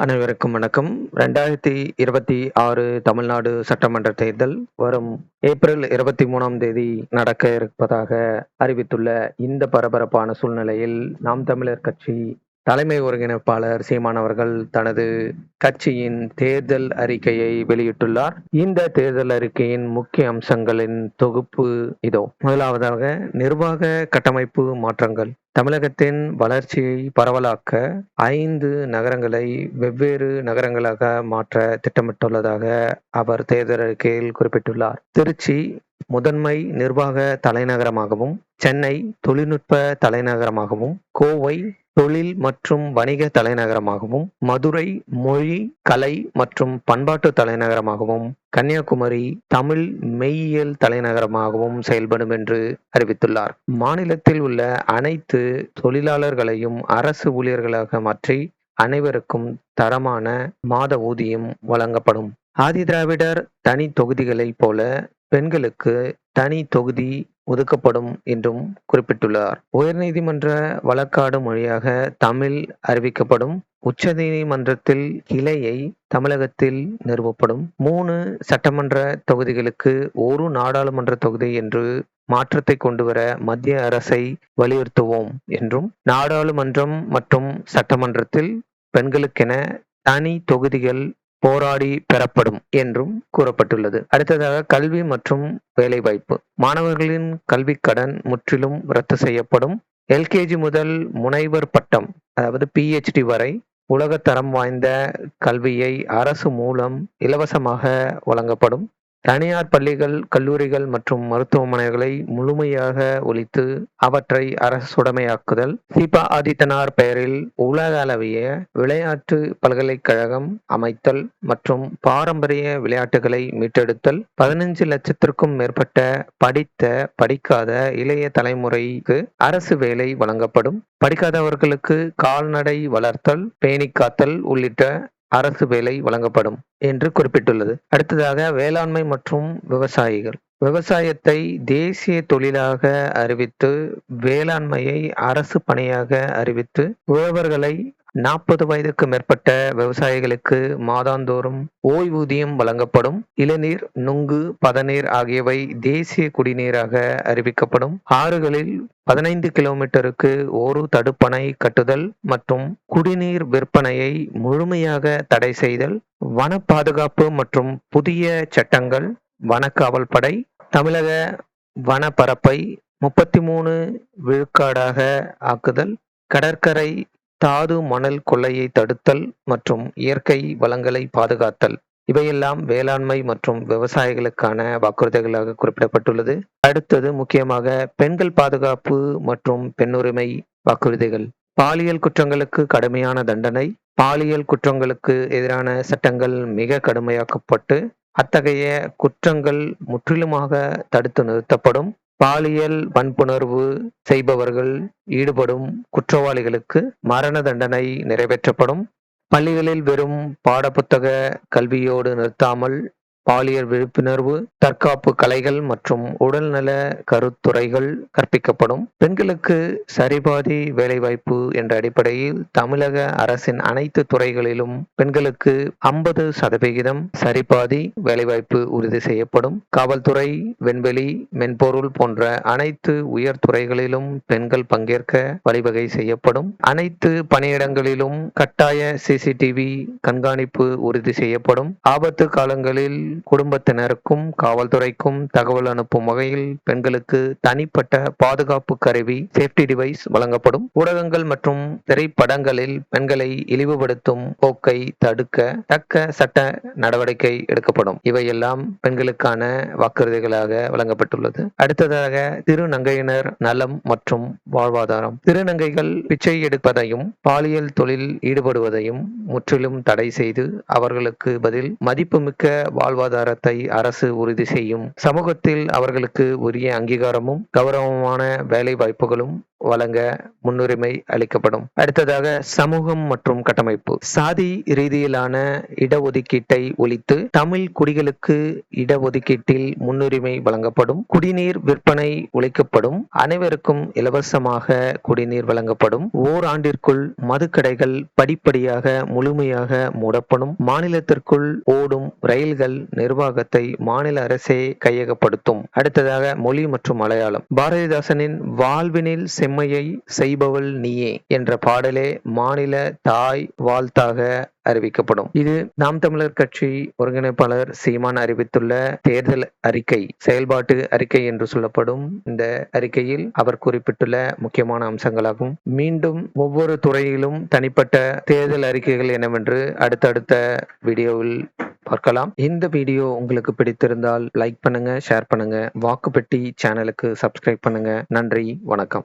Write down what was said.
அனைவருக்கும் வணக்கம். 2026 தமிழ்நாடு சட்டமன்ற தேர்தல் வரும் ஏப்ரல் 23ஆம் தேதி நடக்க இருப்பதாக அறிவித்துள்ள இந்த பரபரப்பான சூழ்நிலையில், நாம் தமிழர் கட்சி தலைமை ஒருங்கிணைப்பாளர் சீமான் அவர்கள் தனது கட்சியின் தேர்தல் அறிக்கையை வெளியிட்டுள்ளார். இந்த தேர்தல் அறிக்கையின் முக்கிய அம்சங்களின் தொகுப்பு இதோ. முதலாவதாக, நிர்வாக கட்டமைப்பு மாற்றங்கள். தமிழகத்தின் வளர்ச்சியை பரவலாக்க 5 நகரங்களை வெவ்வேறு நகரங்களாக மாற்ற திட்டமிட்டுள்ளதாக அவர் தேர்தல் அறிக்கையில் குறிப்பிட்டுள்ளார். திருச்சி முதன்மை நிர்வாக தலைநகரமாகவும், சென்னை தொழில்நுட்ப தலைநகரமாகவும், கோவை தொழில் மற்றும் வணிக தலைநகரமாகவும், மதுரை மொழி, கலை மற்றும் பண்பாட்டு தலைநகரமாகவும், கன்னியாகுமரி தமிழ் மெய்யியல் தலைநகரமாகவும் செயல்படும் என்று அறிவித்துள்ளார். மாநிலத்தில் உள்ள அனைத்து தொழிலாளர்களையும் அரசு ஊழியர்களாக மாற்றி அனைவருக்கும் தரமான மாத ஊதியம் வழங்கப்படும். ஆதிதிராவிடர் தனி தொகுதிகளைப் போல பெண்களுக்கு தனி தொகுதி ஒதுக்கப்படும் என்றும் குறிப்பிட்டுள்ளார். உயர்நீதிமன்ற வழக்காடு மொழியாக தமிழ் அறிவிக்கப்படும். உச்சநீதிமன்றத்தில் கிளையை தமிழகத்தில் நிறுவப்படும். 3 சட்டமன்ற தொகுதிகளுக்கு 1 நாடாளுமன்ற தொகுதி என்று மாற்றத்தை கொண்டுவர மத்திய அரசை வலியுறுத்துவோம் என்றும், நாடாளுமன்றம் மற்றும் சட்டமன்றத்தில் பெண்களுக்கென தனி தொகுதிகள் போராடி பெறப்படும் என்றும் கூறப்பட்டுள்ளது. அடுத்ததாக, கல்வி மற்றும் வேலைவாய்ப்பு. மாணவர்களின் கல்விக் கடன் முற்றிலும் ரத்து செய்யப்படும். எல்கேஜி முதல் முனைவர் பட்டம், அதாவது PhD வரை உலகத்தரம் வாய்ந்த கல்வியை அரசு மூலம் இலவசமாக வழங்கப்படும். தனியார் பள்ளிகள், கல்லூரிகள் மற்றும் மருத்துவமனைகளை முழுமையாக ஒழித்து அவற்றை அரசுடைமையாக்குதல். சீபா ஆதித்தனார் பெயரில் உலக அளவிய விளையாட்டு பல்கலைக்கழகம் அமைத்தல் மற்றும் பாரம்பரிய விளையாட்டுகளை மீட்டெடுத்தல். 15 லட்சத்திற்கும் மேற்பட்ட படித்த, படிக்காத இளைய தலைமுறைக்கு அரசு வேலை வழங்கப்படும். படிக்காதவர்களுக்கு கால்நடை வளர்த்தல், பேணிக்காத்தல் உள்ளிட்ட அரசு வேலை வழங்கப்படும் என்று குறிப்பிட்டுள்ளது. அடுத்ததாக, வேளாண்மை மற்றும் விவசாயிகள். விவசாயத்தை தேசிய தொழிலாக அறிவித்து, வேளாண்மையை அரசு பணியாக அறிவித்து, உழவர்களை 40 வயதுக்கு மேற்பட்ட விவசாயிகளுக்கு மாதாந்தோறும் ஓய்வூதியம் வழங்கப்படும். இளநீர், நுங்கு, பதநீர் ஆகியவை தேசிய குடிநீராக அறிவிக்கப்படும். ஆறுகளில் 15 கிலோமீட்டருக்கு ஒரு தடுப்பணை கட்டுதல் மற்றும் குடிநீர் விற்பனையை முழுமையாக தடை செய்தல். வன பாதுகாப்பு மற்றும் புதிய சட்டங்கள். வனக்காவல் படை. தமிழக வனப்பரப்பை 33 விழுக்காடாக ஆக்குதல். கடற்கரை தாது மணல் கொள்ளையை தடுத்தல் மற்றும் இயற்கை வளங்களை பாதுகாத்தல். இவையெல்லாம் வேளாண்மை மற்றும் விவசாயிகளுக்கான வாக்குறுதிகளாக குறிப்பிடப்பட்டுள்ளது. அடுத்தது, முக்கியமாக பெண்கள் பாதுகாப்பு மற்றும் பெண்ணுரிமை வாக்குறுதிகள். பாலியல் குற்றங்களுக்கு கடுமையான தண்டனை. பாலியல் குற்றங்களுக்கு எதிரான சட்டங்கள் மிக கடுமையாக்கப்பட்டு அத்தகைய குற்றங்கள் முற்றிலுமாக தடுத்து நிறுத்தப்படும். பாலியல் வன்புணர்வு செய்பவர்கள் ஈடுபடும் குற்றவாளிகளுக்கு மரண தண்டனை நிறைவேற்றப்படும். பள்ளிகளில் வெறும் பாடப்புத்தக கல்வியோடு நிறுத்தாமல் பாலியல் விழிப்புணர்வு, தற்காப்பு கலைகள் மற்றும் உடல்நல கருத்துரைகள் கற்பிக்கப்படும். பெண்களுக்கு சரிபாதி வேலைவாய்ப்பு என்ற அடிப்படையில் தமிழக அரசின் அனைத்து துறைகளிலும் பெண்களுக்கு 50% சரிபாதி வேலைவாய்ப்பு உறுதி செய்யப்படும். காவல்துறை, விண்வெளி, மென்பொருள் போன்ற அனைத்து உயர் துறைகளிலும் பெண்கள் பங்கேற்க வழிவகை செய்யப்படும். அனைத்து பணியிடங்களிலும் கட்டாய CCTV கண்காணிப்பு உறுதி செய்யப்படும். ஆபத்து காலங்களில் குடும்பத்தினருக்கும் காவல்துறைக்கும் தகவல் அனுப்பும் வகையில் பெண்களுக்கு தனிப்பட்ட பாதுகாப்பு கருவி சேஃப்டி டிவைஸ் வழங்கப்படும். ஊடகங்கள் மற்றும் திரைப்படங்களில் பெண்களை இழிவுபடுத்தும் போக்கை தடுக்க தக்க சட்ட நடவடிக்கை எடுக்கப்படும். இவையெல்லாம் பெண்களுக்கான வாக்குறுதிகளாக வழங்கப்பட்டுள்ளது. அடுத்ததாக, திருநங்கையினர் நலம் மற்றும் வாழ்வாதாரம். திருநங்கைகள் பிச்சை எடுப்பதையும் பாலியல் தொழில் ஈடுபடுவதையும் முற்றிலும் தடை செய்து அவர்களுக்கு பதில் மதிப்புமிக்க வாழ்வாதாரம் வாழ்வாதாரத்தை அரசு உறுதி செய்யும். சமூகத்தில் அவர்களுக்கு உரிய அங்கீகாரமும் கௌரவமான வேலை வாய்ப்புகளும் வழங்க முன்னுரிமை அளிக்கப்படும். அடுத்ததாக சமூகம் மற்றும் கட்டமைப்பு. சாதி ரீதியிலான இடஒதுக்கீட்டை ஒழித்து தமிழ் குடிகளுக்கு இடஒதுக்கீட்டில் முன்னுரிமை வழங்கப்படும். குடிநீர் விற்பனை ஒழிக்கப்படும். அனைவருக்கும் இலவசமாக குடிநீர் வழங்கப்படும். ஓராண்டிற்குள் மதுக்கடைகள் படிப்படியாக முழுமையாக மூடப்படும். மாநிலத்திற்குள் ஓடும் ரயில்கள் நிர்வாகத்தை மாநில அரசே கையகப்படுத்தும். அடுத்ததாக மொழி மற்றும் மலையாளம். பாரதிதாசனின் வாழ்வினில் செம்மையை செய்பவள் நீயே என்ற பாடலே மாநில தாய் வாழ்த்தாக அறிவிக்கப்படும். இது நாம் தமிழர் கட்சி ஒருங்கிணைப்பாளர் சீமான் அறிவித்துள்ள தேர்தல் அறிக்கை, செயல்பாட்டு அறிக்கை என்று சொல்லப்படும். இந்த அறிக்கையில் அவர் குறிப்பிட்டுள்ள முக்கியமான அம்சங்களாகும். மீண்டும் ஒவ்வொரு துறையிலும் தனிப்பட்ட தேர்தல் அறிக்கைகள் என்னவென்று அடுத்தடுத்த வீடியோவில் பார்க்கலாம். இந்த வீடியோ உங்களுக்கு பிடித்திருந்தால் லைக் பண்ணுங்க, ஷேர் பண்ணுங்க, வாக்குப்பெட்டி சேனலுக்கு சப்ஸ்கிரைப் பண்ணுங்க. நன்றி, வணக்கம்.